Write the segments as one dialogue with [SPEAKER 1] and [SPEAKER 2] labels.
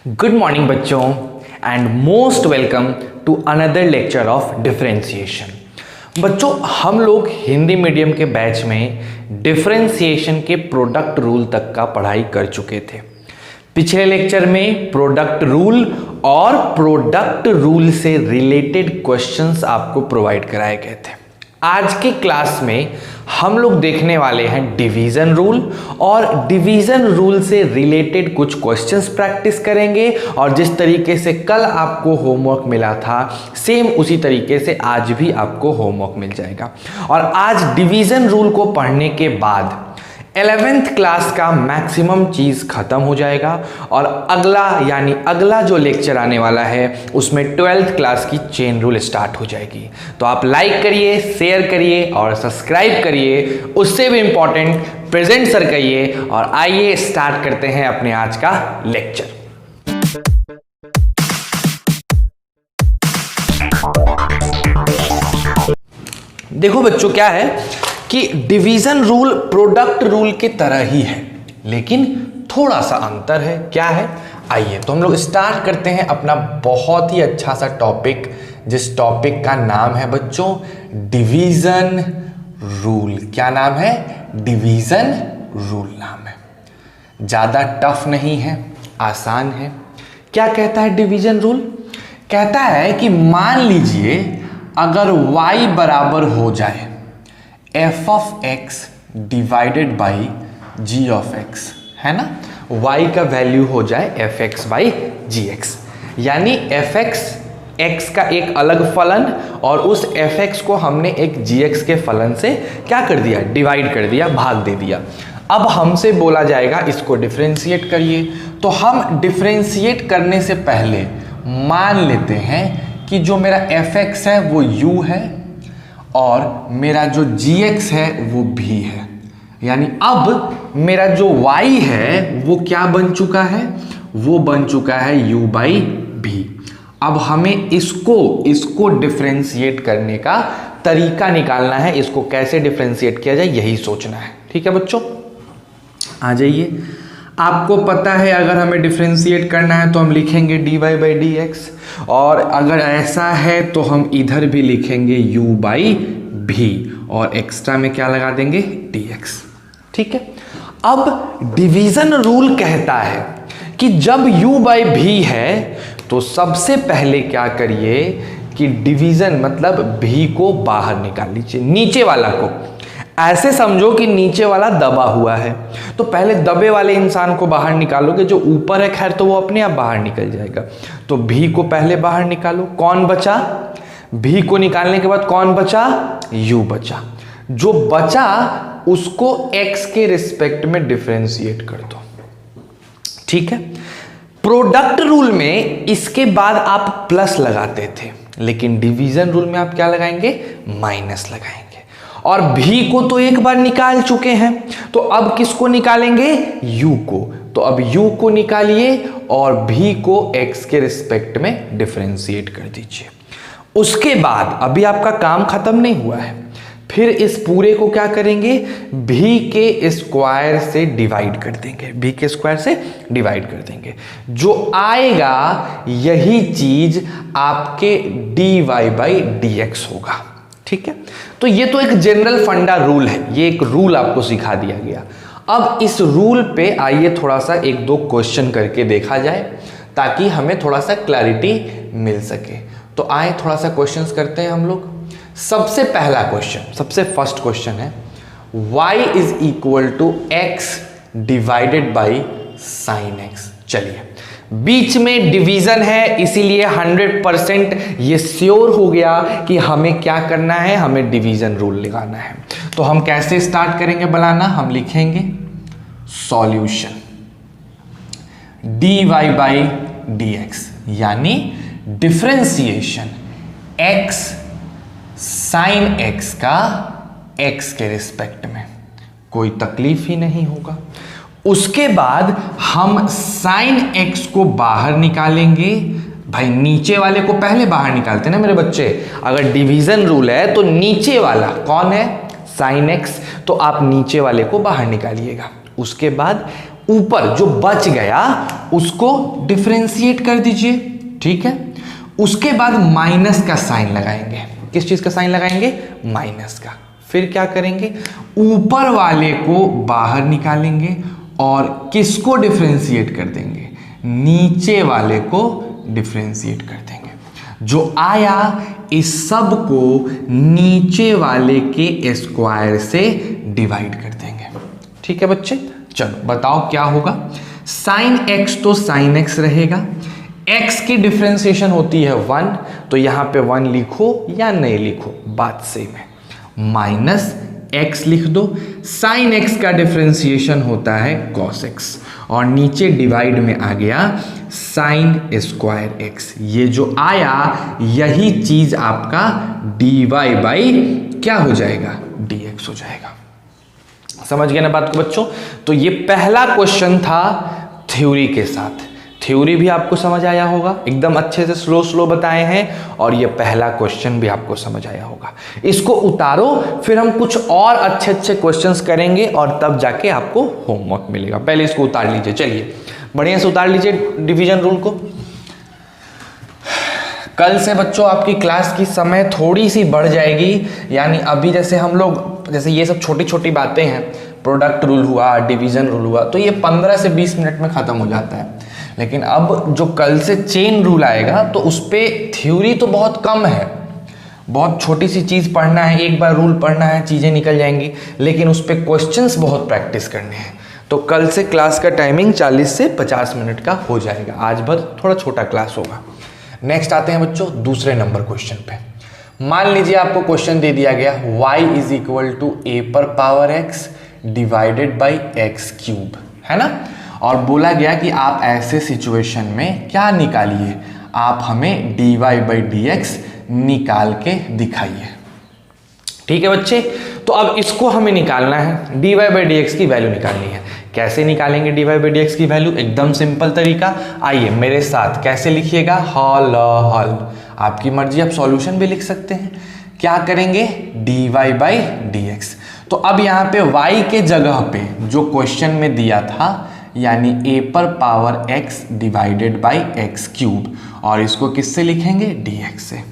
[SPEAKER 1] Good morning बच्चों and most welcome to another lecture of differentiation. बच्चों, हम लोग हिंदी मीडियम के बैच में डिफरेंशिएशन के प्रोडक्ट रूल तक का पढ़ाई कर चुके थे। पिछले लेक्चर में प्रोडक्ट रूल और प्रोडक्ट रूल से रिलेटेड क्वेश्चंस आपको प्रोवाइड कराए गए थे। आज के क्लास में हम लोग देखने वाले हैं डिवीजन रूल और डिवीजन रूल से रिलेटेड कुछ क्वेश्चंस प्रैक्टिस करेंगे और जिस तरीके से कल आपको होमवर्क मिला था सेम उसी तरीके से आज भी आपको होमवर्क मिल जाएगा। और आज डिवीजन रूल को पढ़ने के बाद 11th क्लास का मैक्सिमम चीज़ खत्म हो जाएगा और अगला जो लेक्चर आने वाला है उसमें 12th क्लास की चेन रूल स्टार्ट हो जाएगी। तो आप लाइक करिए, शेयर करिए और सब्सक्राइब करिए। उससे भी इंपॉर्टेंट प्रेजेंट सर कहिए और आइए स्टार्ट करते हैं अपने आज का लेक्चर। देखो बच्चों, क्या है कि डिवीजन रूल प्रोडक्ट रूल के तरह ही है लेकिन थोड़ा सा अंतर है। क्या है, आइए तो हम लोग स्टार्ट करते हैं अपना बहुत ही अच्छा सा टॉपिक, जिस टॉपिक का नाम है बच्चों डिवीजन रूल। क्या नाम है? डिवीजन रूल नाम है। ज़्यादा टफ नहीं है, आसान है। क्या कहता है डिवीजन रूल? कहता है कि मान लीजिए अगर y बराबर हो जाए f of x divided by g of x, है ना, y का वैल्यू हो जाए fx बाई gx, यानी fx x का एक अलग फलन और उस fx को हमने एक gx के फलन से क्या कर दिया? डिवाइड कर दिया, भाग दे दिया। अब हमसे बोला जाएगा इसको डिफरेंशिएट करिए। तो हम डिफरेंशिएट करने से पहले मान लेते हैं कि जो मेरा fx है वो u है और मेरा जो gx है वो v है, यानी अब मेरा जो y है वो क्या बन चुका है? वो बन चुका है u बाई v। अब हमें इसको डिफरेंशिएट करने का तरीका निकालना है। इसको कैसे डिफरेंशिएट किया जाए यही सोचना है। ठीक है बच्चों, आ जाइए। आपको पता है अगर हमें डिफरेंशिएट करना है तो हम लिखेंगे dy बाई डी एक्स, और अगर ऐसा है तो हम इधर भी लिखेंगे u बाई v और एक्स्ट्रा में क्या लगा देंगे? dx। ठीक है, अब डिवीजन रूल कहता है कि जब u बाई v है तो सबसे पहले क्या करिए कि डिवीजन मतलब v को बाहर निकाल लीजिए, नीचे वाला को। ऐसे समझो कि नीचे वाला दबा हुआ है तो पहले दबे वाले इंसान को बाहर निकालोगे, जो ऊपर है खैर तो वो अपने आप बाहर निकल जाएगा। तो v को पहले बाहर निकालो, कौन बचा? v को निकालने के बाद कौन बचा? u बचा। जो बचा उसको x के रिस्पेक्ट में डिफरेंशिएट कर दो। ठीक है, प्रोडक्ट रूल में इसके बाद आप प्लस लगाते थे लेकिन डिवीजन रूल में आप क्या लगाएंगे? माइनस लगाएंगे। और v को तो एक बार निकाल चुके हैं तो अब किसको निकालेंगे? u को। तो अब u को निकालिए और v को x के रिस्पेक्ट में डिफरेंशिएट कर दीजिए। उसके बाद अभी आपका काम खत्म नहीं हुआ है, फिर इस पूरे को क्या करेंगे? v के स्क्वायर से डिवाइड कर देंगे, v के स्क्वायर से डिवाइड कर देंगे। जो आएगा यही चीज आपके dy बाई dx होगा। ठीक है, तो ये तो एक जनरल फंडा रूल है, ये एक रूल आपको सिखा दिया गया। अब इस रूल पे आइए थोड़ा सा एक दो क्वेश्चन करके देखा जाए ताकि हमें थोड़ा सा क्लैरिटी मिल सके। तो आए थोड़ा सा क्वेश्चंस करते हैं हम लोग। सबसे पहला क्वेश्चन, सबसे फर्स्ट क्वेश्चन है y is equal to x divided by sine x। चलिए, बीच में डिवीजन है इसीलिए 100% ये श्योर हो गया कि हमें क्या करना है, हमें डिवीजन रूल लगाना है। तो हम कैसे स्टार्ट करेंगे बनाना? हम लिखेंगे सॉल्यूशन dy बाई dx, यानी डिफरेंशिएशन x साइन x का x के रिस्पेक्ट में, कोई तकलीफ ही नहीं होगा। उसके बाद हम साइन x को बाहर निकालेंगे। भाई नीचे वाले को पहले बाहर निकालते ना मेरे बच्चे, अगर डिवीजन रूल है तो नीचे वाला कौन है? साइन x, तो आप नीचे वाले को बाहर निकालिएगा। उसके बाद ऊपर जो बच गया उसको डिफरेंशिएट कर दीजिए, ठीक है। उसके बाद माइनस का साइन लगाएंगे। किस चीज का साइन लगाएंगे? माइनस का। फिर क्या करेंगे? ऊपर वाले को बाहर निकालेंगे और किसको डिफरेंशिएट कर देंगे? नीचे वाले को डिफरेंशिएट कर देंगे। जो आया इस सब को नीचे वाले के स्क्वायर से डिवाइड कर देंगे, ठीक है बच्चे। चलो बताओ क्या होगा। साइन एक्स तो साइन एक्स रहेगा, x की डिफरेंशिएशन होती है 1, तो यहां पे 1 लिखो या नहीं लिखो बात सेम है। माइनस x लिख दो, साइन x का डिफरेंशिएशन होता है cos x, और नीचे डिवाइड में आ गया साइन स्क्वायर x। ये जो आया यही चीज आपका dy बाई क्या हो जाएगा? dx हो जाएगा। समझ गए ना बात को बच्चों? तो ये पहला क्वेश्चन था थ्योरी के साथ। थ्योरी भी आपको समझ आया होगा, एकदम अच्छे से स्लो बताए हैं, और ये पहला क्वेश्चन भी आपको समझ आया होगा। इसको उतारो, फिर हम कुछ और अच्छे क्वेश्चंस करेंगे और तब जाके आपको होमवर्क मिलेगा। पहले इसको उतार लीजिए, चलिए बढ़िया से उतार लीजिए डिवीजन रूल को। कल से बच्चों आपकी क्लास की समय थोड़ी सी बढ़ जाएगी, यानी अभी जैसे हम लोग जैसे ये सब छोटी छोटी बातें हैं, प्रोडक्ट रूल हुआ, डिवीजन रूल हुआ, तो ये 15 से 20 मिनट में ख़त्म हो जाता है। लेकिन अब जो कल से चेन रूल आएगा तो उस पर थ्योरी तो बहुत कम है, बहुत छोटी सी चीज़ पढ़ना है, एक बार रूल पढ़ना है, चीज़ें निकल जाएंगी, लेकिन उस पर क्वेश्चंस बहुत प्रैक्टिस करने हैं। तो कल से क्लास का टाइमिंग 40 से 50 मिनट का हो जाएगा, आज भर थोड़ा छोटा क्लास होगा। नेक्स्ट आते हैं बच्चों दूसरे नंबर क्वेश्चन पे। मान लीजिए आपको क्वेश्चन दे दिया गया y इज इक्वल टू ए पर power x divided by x cube, है ना, और बोला गया कि आप ऐसे सिचुएशन में क्या निकालिए, आप हमें dy बाई dx निकाल के दिखाइए। ठीक है बच्चे, तो अब इसको हमें निकालना है, dy बाई dx की वैल्यू निकालनी है। कैसे निकालेंगे dy बाई dx की वैल्यू? एकदम सिंपल तरीका, आइए मेरे साथ। कैसे लिखिएगा? हल हल, आपकी मर्जी, आप सॉल्यूशन भी लिख सकते हैं। क्या करेंगे? dy by dx। तो अब यहाँ पे y के जगह पे जो क्वेश्चन में दिया था, यानी a पर power x divided by x cube, और इसको किससे लिखेंगे? dx से।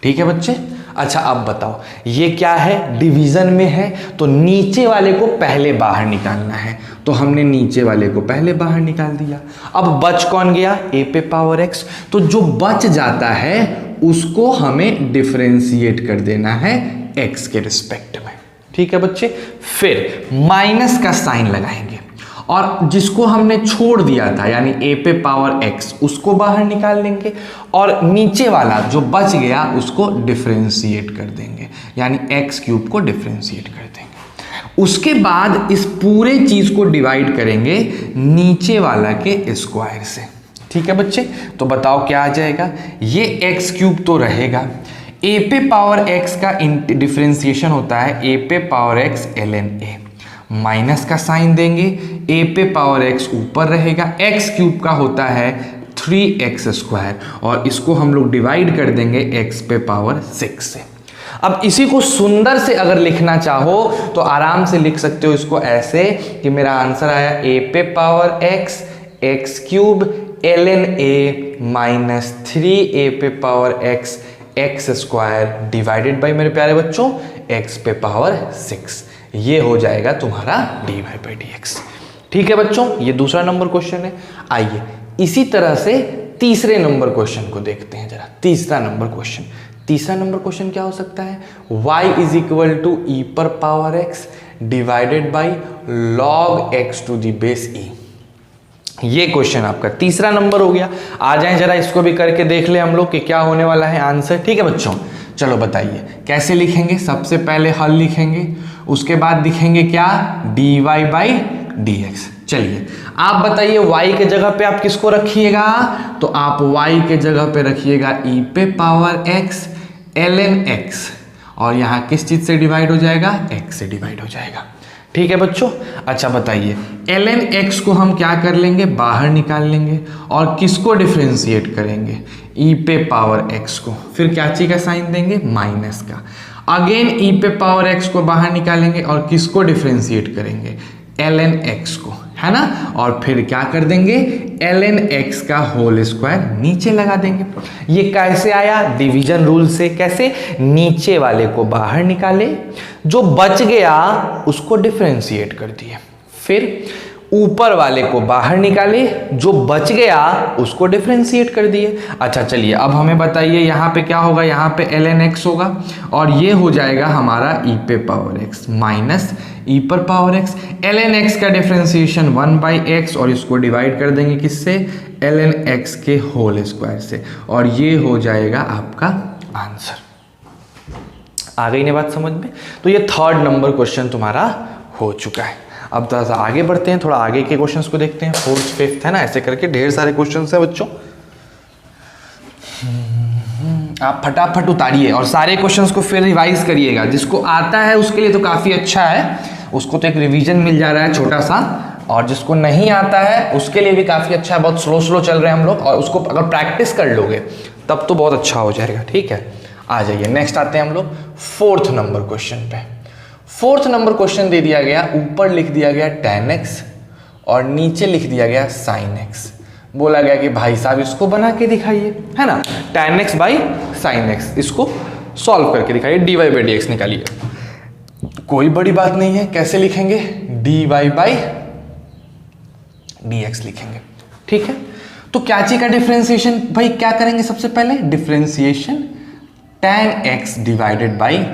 [SPEAKER 1] ठीक है बच्चे। अच्छा अब बताओ, ये क्या है? डिवीजन में है, तो नीचे वाले को पहले बाहर निकालना है, तो हमने नीचे वाले को पहले बाहर निकाल दिया। अब बच कौन गया? a पे पावर x, तो जो बच जाता है उसको हमें डिफरेंशिएट कर देना है x के रिस्पेक्ट में। ठीक है बच्चे। फिर माइनस का साइन लगाएंगे, और जिसको हमने छोड़ दिया था यानी a पे पावर x उसको बाहर निकाल लेंगे, और नीचे वाला जो बच गया उसको डिफरेंशिएट कर देंगे, यानी x क्यूब को डिफरेंशिएट कर देंगे। उसके बाद इस पूरे चीज को डिवाइड करेंगे नीचे वाला के स्क्वायर से। ठीक है बच्चे, तो बताओ क्या आ जाएगा? ये x क्यूब तो रहेगा, a पे पावर x का डिफरेंशिएशन होता है a पे power x ln a, minus का साइन देंगे, a पे पावर x ऊपर रहेगा, x क्यूब का होता है 3x स्क्वायर, और इसको हम लोग डिवाइड कर देंगे x पे पावर 6 से। अब इसी को सुंदर से अगर लिखना चाहो तो आराम से लिख सकते हो इसको ऐसे कि मेरा आंसर आया a पे power x x cube ln a minus 3a पे power x x square divided by, मेरे प्यारे बच्चों, x पे पावर 6। ये हो जाएगा तुम्हारा dy बाई dx। ठीक है बच्चों, ये दूसरा नंबर क्वेश्चन है। आइए इसी तरह से तीसरे नंबर क्वेश्चन को देखते हैं जरा। तीसरा नंबर क्वेश्चन क्या हो सकता है? y is equal to e पर power x divided by log x to the base e। ये क्वेश्चन आपका तीसरा नंबर हो गया। आ जाएं जरा इसको भी करके देख ले हम लोग कि क्या होने वाला है आंसर। ठीक है बच्चों, चलो बताइए कैसे लिखेंगे। सबसे पहले हल लिखेंगे, उसके बाद लिखेंगे क्या? dy by dx। चलिए आप बताइए y के जगह पे आप किसको रखिएगा? तो आप y के जगह पे रखिएगा e पे पावर x ln x, और यहाँ किस चीज से डिवाइड हो जाएगा? x से डिवाइड हो जाएगा। ठीक है बच्चों। अच्छा बताइए, ln x को हम क्या कर लेंगे? बाहर निकाल लेंगे, और किसको डिफरेंशिएट करेंगे? e पे पावर x को। फिर क्या चीज का साइन देंगे? माइनस का। अगेन e पे पावर x को बाहर निकालेंगे, और किसको डिफरेंशिएट करेंगे? ln x को। है ना, और फिर क्या कर देंगे, ln x का होल स्क्वायर नीचे लगा देंगे। ये कैसे आया, डिवीजन रूल से। कैसे, नीचे वाले को बाहर निकाले, जो बच गया उसको डिफरेंशिएट कर दिए, फिर ऊपर वाले को बाहर निकाले, जो बच गया उसको डिफरेंशिएट कर दिए। अच्छा चलिए अब हमें बताइए यहाँ पे क्या होगा, यहाँ पे ln x होगा और ये हो जाएगा हमारा e पे पावर x माइनस e पर पावर x। ln x का डिफरेंशिएशन 1/x और इसको डिवाइड कर देंगे किससे, ln x के होल स्क्वायर से, और ये हो जाएगा आपका आंसर। आ गई ना बात समझ में। तो ये 3rd नंबर क्वेश्चन तुम्हारा हो चुका है। अब थोड़ा सा आगे बढ़ते हैं, थोड़ा आगे के क्वेश्चंस को देखते हैं। 4th 5th है ना, ऐसे करके ढेर सारे क्वेश्चंस हैं बच्चों। आप फटाफट उतारिए और सारे क्वेश्चंस को फिर रिवाइज करिएगा। जिसको आता है उसके लिए तो काफ़ी अच्छा है, उसको तो एक रिवीजन मिल जा रहा है छोटा सा, और जिसको नहीं आता है उसके लिए भी काफ़ी अच्छा है। बहुत स्लो स्लो चल रहे हैं हम लोग, और उसको अगर प्रैक्टिस कर लोगे तब तो बहुत अच्छा हो जाएगा। ठीक है, आ जाइए नेक्स्ट आते हैं हम लोग 4th नंबर क्वेश्चन पे। 4th नंबर क्वेश्चन दे दिया गया, ऊपर लिख दिया गया tan x और नीचे लिख दिया गया sin x। बोला गया कि भाई साहब इसको बना के दिखाइए, है ना, tan x by sin x, इसको सॉल्व करके दिखाइए, dy बाई dx निकालिए। कोई बड़ी बात नहीं है, कैसे लिखेंगे, dy बाई dx लिखेंगे। ठीक है, तो क्या चीज का डिफरेंशिएशन, भाई क्या करेंगे सबसे पहले, differentiation tan x divided by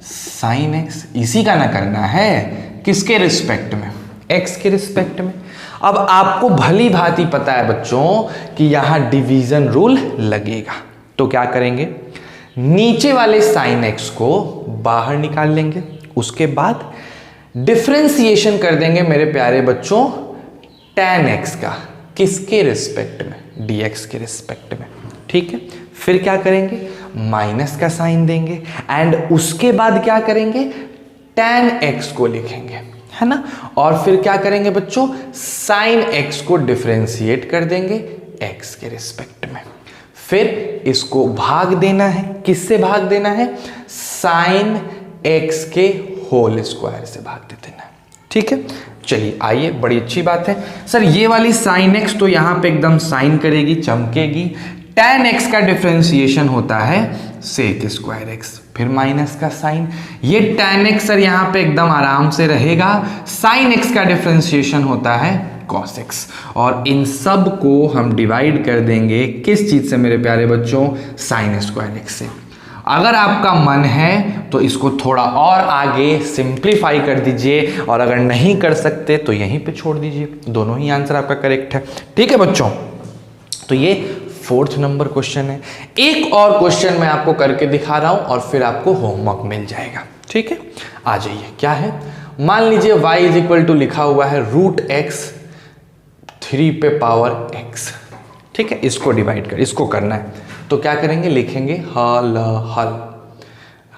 [SPEAKER 1] sin x, इसी का ना करना है, किसके रिस्पेक्ट में, x के रिस्पेक्ट में। अब आपको भली भांति पता है बच्चों कि यहां डिवीजन रूल लगेगा, तो क्या करेंगे, नीचे वाले sin x को बाहर निकाल लेंगे, उसके बाद डिफरेंशिएशन कर देंगे मेरे प्यारे बच्चों tan x का, किसके रिस्पेक्ट में, dx के रिस्पेक्ट में। ठीक है, फिर क्या करेंगे, माइनस का साइन देंगे एंड उसके बाद क्या करेंगे, tan x को लिखेंगे, है ना, और फिर क्या करेंगे बच्चों, sin x को डिफरेंशिएट कर देंगे x के रिस्पेक्ट में। फिर इसको भाग देना है, किससे भाग देना है, sin x के होल स्क्वायर से भाग दे देना है। ठीक है, चलिए आइए, बड़ी अच्छी बात है सर। ये वाली sin x तो यहां पे एकदम साइन करेगी, चमकेगी। tan x का डिफरेंशिएशन होता है sec स्क्वायर x, फिर माइनस का साइन, ये tan x सर यहाँ पे एकदम आराम से रहेगा। sin x का डिफरेंशिएशन होता है cos x, और इन सब को हम डिवाइड कर देंगे किस चीज से मेरे प्यारे बच्चों, sin स्क्वायर x से। अगर आपका मन है तो इसको थोड़ा और आगे सिंप्लीफाई कर दीजिए, और अगर नहीं कर सकते तो यहीं पे छोड़ दीजिए, दोनों ही आंसर आपका करेक्ट है। ठीक है बच्चों, तो ये 4th नंबर क्वेश्चन है। एक और क्वेश्चन मैं आपको करके दिखा रहा हूं और फिर आपको होमवर्क मिल जाएगा। ठीक है, आ जाइए, क्या है, मान लीजिए y इज इक्वल टू लिखा हुआ है √x 3 पे पावर x। ठीक है, इसको डिवाइड कर, इसको करना है, तो क्या करेंगे, लिखेंगे हल।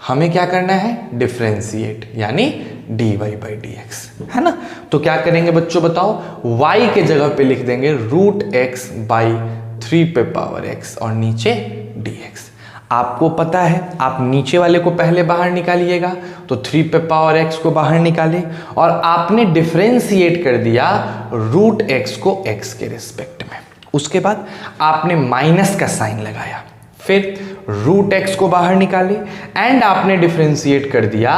[SPEAKER 1] हमें क्या करना है, डिफरेंशिएट, यानी dy बाई dx, है ना। तो क्या करेंगे बच्चों बताओ, y के जगह पे लिख देंगे √x बाई 3 पे पावर x और नीचे dx। आपको पता है, आप नीचे वाले को पहले बाहर निकालिएगा, तो 3 पे पावर x को बाहर निकाले और आपने डिफरेंशिएट कर दिया √x को x के रिस्पेक्ट में। उसके बाद आपने माइनस का साइन लगाया, फिर √x को बाहर निकाले एंड आपने डिफरेंशिएट कर दिया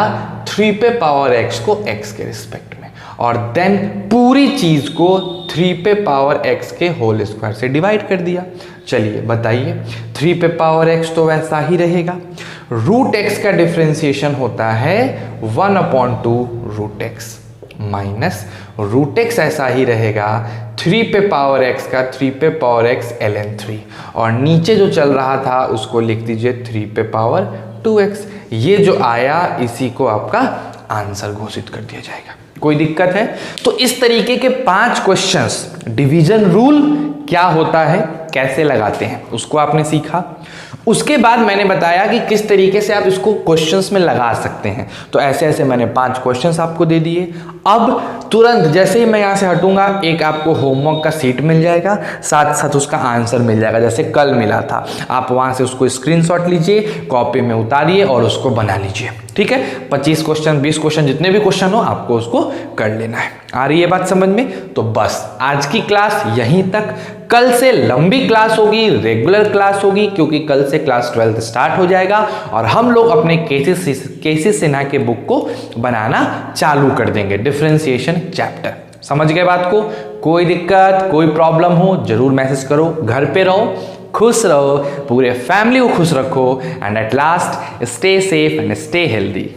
[SPEAKER 1] 3 पे पावर x को x के रिस्पेक्ट में, और देन पूरी चीज को 3 पे पावर x के होल स्क्वायर से डिवाइड कर दिया। चलिए बताइए, 3 पे पावर x तो वैसा ही रहेगा, √x का डिफरेंशिएशन होता है 1/2 √x माइनस √x ऐसा ही रहेगा 3 पे पावर x का 3 पे पावर x ln 3, और नीचे जो चल रहा था उसको लिख दीजिए 3 पे पावर 2x। ये जो आया इसी को आपका आंसर घोषित कर दिया जाएगा। कोई दिक्कत है? तो इस तरीके के 5 क्वेश्चंस, डिवीजन रूल क्या होता है, कैसे लगाते हैं, उसको आपने सीखा। उसके बाद मैंने बताया कि किस तरीके से आप इसको क्वेश्चंस में लगा सकते हैं। तो ऐसे ऐसे मैंने 5 क्वेश्चंस आपको दे दिए। अब तुरंत जैसे ही मैं यहाँ से हटूंगा, एक आपको होमवर्क का शीट मिल जाएगा, साथ साथ उसका आंसर मिल जाएगा, जैसे कल मिला था। आप वहाँ से उसको स्क्रीनशॉट लीजिए, कॉपी में उतारिए और उसको बना लीजिए। ठीक है, 25 क्वेश्चन 20 क्वेश्चन जितने भी क्वेश्चन हो आपको उसको कर लेना है। आ रही है बात समझ में? तो बस आज की क्लास यहीं तक। कल से लंबी क्लास होगी, रेगुलर क्लास होगी, क्योंकि कल से क्लास 12 स्टार्ट हो जाएगा और हम लोग अपने केसी सिन्हा के बुक को बनाना चालू कर देंगे, डिफरेंशिएशन चैप्टर। समझ गए बात को? कोई दिक्कत कोई प्रॉब्लम हो जरूर मैसेज करो। घर पे रहो, खुश रहो, पूरे फैमिली को खुश रखो and at last stay safe and stay healthy.